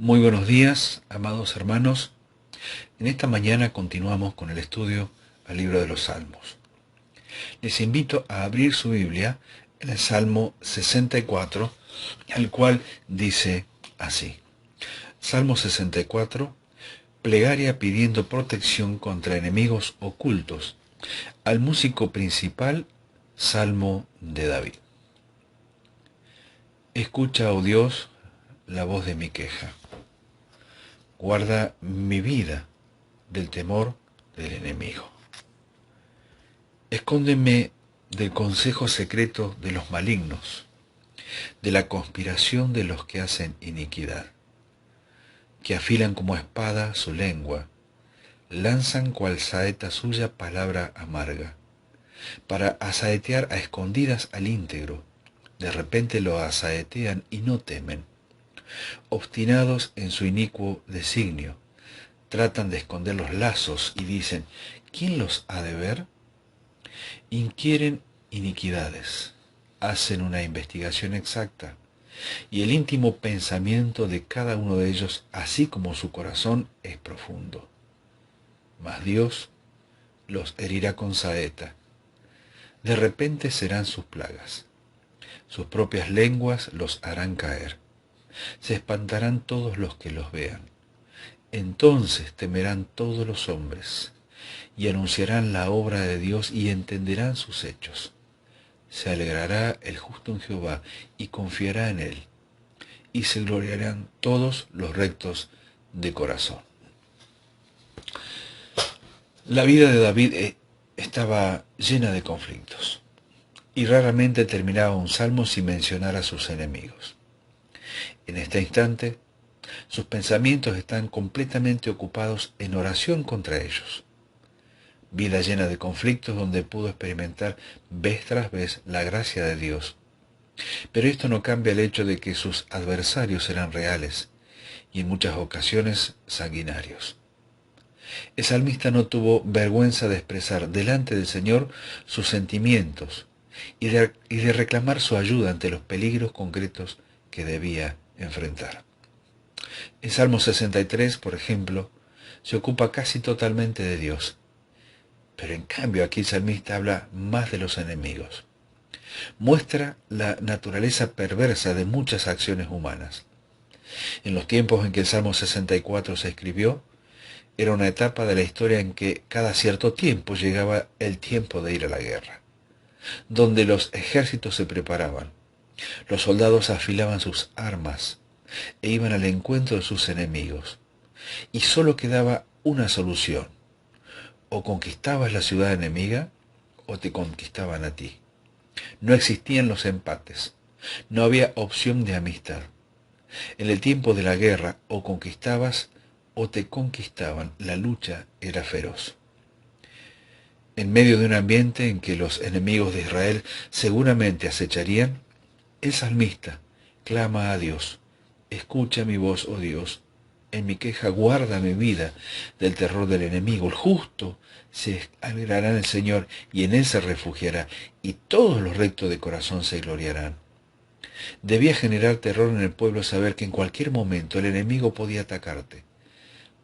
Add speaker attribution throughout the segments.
Speaker 1: Muy buenos días, amados hermanos. En esta mañana continuamos con el estudio al libro de los Salmos. Les invito a abrir su Biblia en el Salmo 64, el cual dice así. Salmo 64, plegaria pidiendo protección contra enemigos ocultos. Al músico principal, Salmo de David. Escucha, oh Dios, la voz de mi queja. Guarda mi vida del temor del enemigo. Escóndeme del consejo secreto de los malignos, de la conspiración de los que hacen iniquidad, que afilan como espada su lengua, lanzan cual saeta suya palabra amarga, para asaetear a escondidas al íntegro. De repente lo asaetean y no temen. Obstinados en su inicuo designio, tratan de esconder los lazos y dicen, ¿quién los ha de ver? Inquieren iniquidades, hacen una investigación exacta, y el íntimo pensamiento de cada uno de ellos, así como su corazón, es profundo. Mas Dios los herirá con saeta. De repente serán sus plagas. Sus propias lenguas los harán caer. Se espantarán todos los que los vean. Entonces temerán todos los hombres, y anunciarán la obra de Dios y entenderán sus hechos. Se alegrará el justo en Jehová y confiará en él, y se gloriarán todos los rectos de corazón. La vida de David estaba llena de conflictos, y raramente terminaba un salmo sin mencionar a sus enemigos. En este instante, sus pensamientos están completamente ocupados en oración contra ellos. Vida llena de conflictos donde pudo experimentar vez tras vez la gracia de Dios. Pero esto no cambia el hecho de que sus adversarios eran reales y en muchas ocasiones sanguinarios. El salmista no tuvo vergüenza de expresar delante del Señor sus sentimientos y de reclamar su ayuda ante los peligros concretos que debía enfrentar. En Salmo 63, por ejemplo, se ocupa casi totalmente de Dios. Pero en cambio aquí el salmista habla más de los enemigos. Muestra la naturaleza perversa de muchas acciones humanas. En los tiempos en que el Salmo 64 se escribió, era una etapa de la historia en que cada cierto tiempo llegaba el tiempo de ir a la guerra, donde los ejércitos se preparaban, los soldados afilaban sus armas e iban al encuentro de sus enemigos, y solo quedaba una solución: o conquistabas la ciudad enemiga o te conquistaban a ti. No existían los empates, no había opción de amistad. En el tiempo de la guerra o conquistabas o te conquistaban, la lucha era feroz. En medio de un ambiente en que los enemigos de Israel seguramente acecharían, el salmista clama a Dios: escucha mi voz, oh Dios, en mi queja guarda mi vida del terror del enemigo. El justo se alegrará en el Señor y en él se refugiará, y todos los rectos de corazón se gloriarán. Debía generar terror en el pueblo saber que en cualquier momento el enemigo podía atacarte.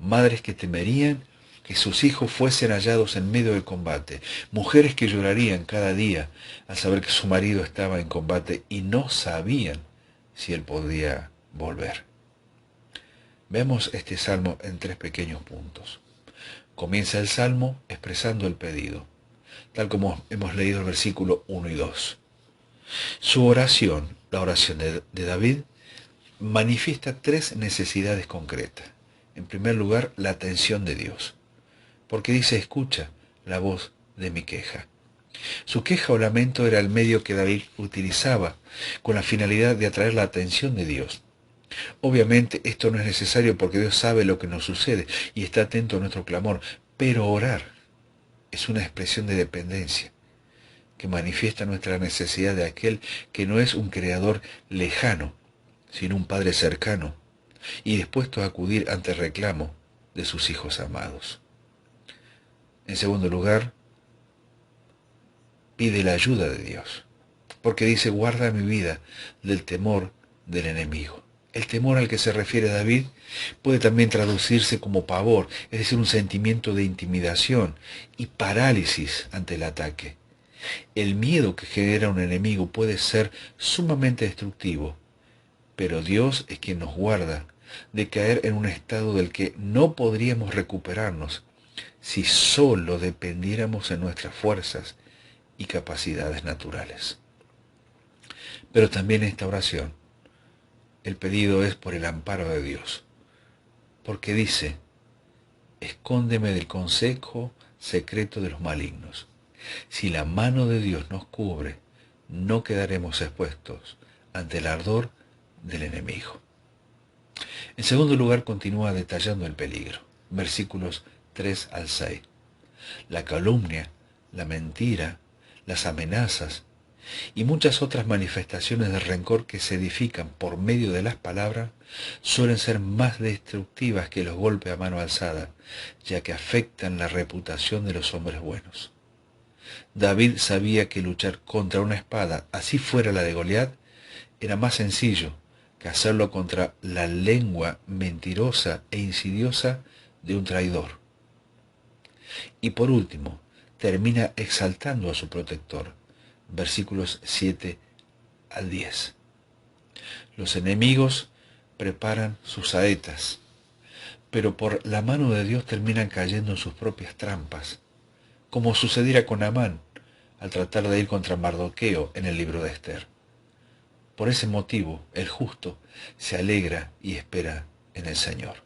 Speaker 1: Madres que temerían que sus hijos fuesen hallados en medio del combate, mujeres que llorarían cada día al saber que su marido estaba en combate y no sabían si él podía volver. Vemos este salmo en tres pequeños puntos. Comienza el salmo expresando el pedido, tal como hemos leído el versículo 1 y 2. Su oración, la oración de David, manifiesta tres necesidades concretas. En primer lugar, la atención de Dios, porque dice: escucha la voz de mi queja. Su queja o lamento era el medio que David utilizaba con la finalidad de atraer la atención de Dios. Obviamente esto no es necesario porque Dios sabe lo que nos sucede y está atento a nuestro clamor, pero orar es una expresión de dependencia que manifiesta nuestra necesidad de aquel que no es un creador lejano, sino un Padre cercano y dispuesto a acudir ante el reclamo de sus hijos amados. En segundo lugar, pide la ayuda de Dios, porque dice: guarda mi vida del temor del enemigo. El temor al que se refiere David puede también traducirse como pavor, es decir, un sentimiento de intimidación y parálisis ante el ataque. El miedo que genera un enemigo puede ser sumamente destructivo, pero Dios es quien nos guarda de caer en un estado del que no podríamos recuperarnos si solo dependiéramos en nuestras fuerzas y capacidades naturales. Pero también en esta oración, el pedido es por el amparo de Dios, porque dice, escóndeme del consejo secreto de los malignos. Si la mano de Dios nos cubre, no quedaremos expuestos ante el ardor del enemigo. En segundo lugar, continúa detallando el peligro. Versículos 3 al 6. La calumnia, la mentira, las amenazas y muchas otras manifestaciones de rencor que se edifican por medio de las palabras suelen ser más destructivas que los golpes a mano alzada, ya que afectan la reputación de los hombres buenos. David sabía que luchar contra una espada, así fuera la de Goliat, era más sencillo que hacerlo contra la lengua mentirosa e insidiosa de un traidor. Y por último, termina exaltando a su protector. Versículos 7 al 10. Los enemigos preparan sus saetas, pero por la mano de Dios terminan cayendo en sus propias trampas, como sucediera con Amán al tratar de ir contra Mardoqueo en el libro de Esther. Por ese motivo, el justo se alegra y espera en el Señor.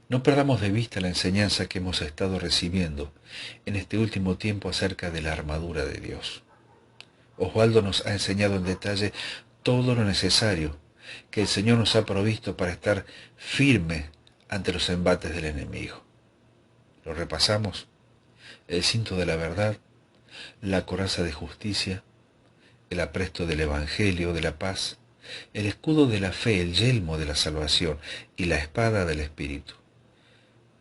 Speaker 1: No perdamos de vista la enseñanza que hemos estado recibiendo en este último tiempo acerca de la armadura de Dios. Osvaldo nos ha enseñado en detalle todo lo necesario que el Señor nos ha provisto para estar firme ante los embates del enemigo. Lo repasamos: el cinto de la verdad, la coraza de justicia, el apresto del Evangelio de la paz, el escudo de la fe, el yelmo de la salvación y la espada del Espíritu.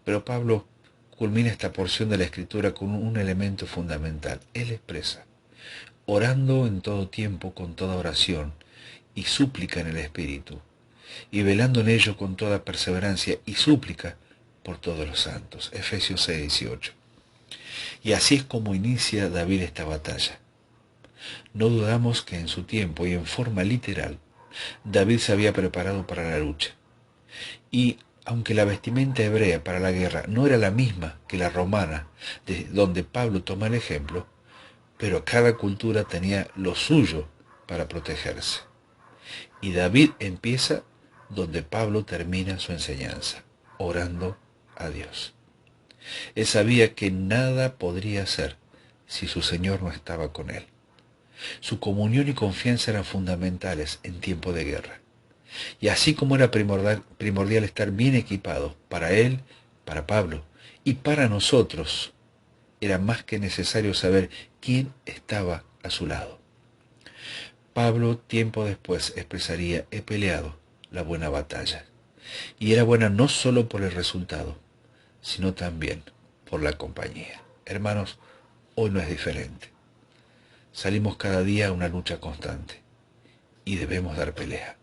Speaker 1: Pero Pablo culmina esta porción de la Escritura con un elemento fundamental. Él expresa, orando en todo tiempo con toda oración y súplica en el Espíritu, y velando en ello con toda perseverancia y súplica por todos los santos. Efesios 6:18. Y así es como inicia David esta batalla. No dudamos que en su tiempo y en forma literal, David se había preparado para la lucha. Y aunque la vestimenta hebrea para la guerra no era la misma que la romana, de donde Pablo toma el ejemplo, pero cada cultura tenía lo suyo para protegerse. Y David empieza donde Pablo termina su enseñanza, orando a Dios. Él sabía que nada podría hacer si su Señor no estaba con él. Su comunión y confianza eran fundamentales en tiempo de guerra. Y así como era primordial estar bien equipado para él, para Pablo y para nosotros, era más que necesario saber quién estaba a su lado. Pablo tiempo después expresaría: he peleado la buena batalla. Y era buena no solo por el resultado, sino también por la compañía. Hermanos, hoy no es diferente. Salimos cada día a una lucha constante y debemos dar pelea.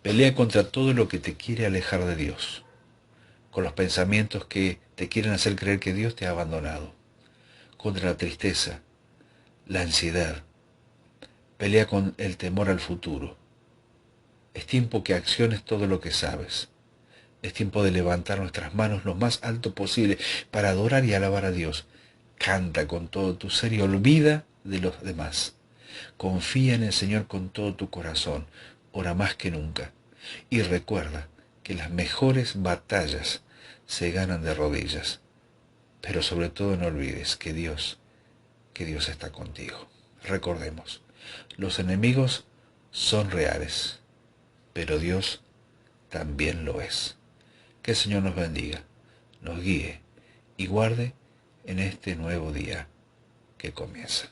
Speaker 1: Pelea contra todo lo que te quiere alejar de Dios, con los pensamientos que te quieren hacer creer que Dios te ha abandonado, contra la tristeza, la ansiedad. Pelea con el temor al futuro. Es tiempo que acciones todo lo que sabes. Es tiempo de levantar nuestras manos lo más alto posible para adorar y alabar a Dios. Canta con todo tu ser y olvida de los demás. Confía en el Señor con todo tu corazón. Ora más que nunca. Y recuerda que las mejores batallas se ganan de rodillas. Pero sobre todo no olvides que Dios está contigo. Recordemos, los enemigos son reales, pero Dios también lo es. Que el Señor nos bendiga, nos guíe y guarde en este nuevo día que comienza.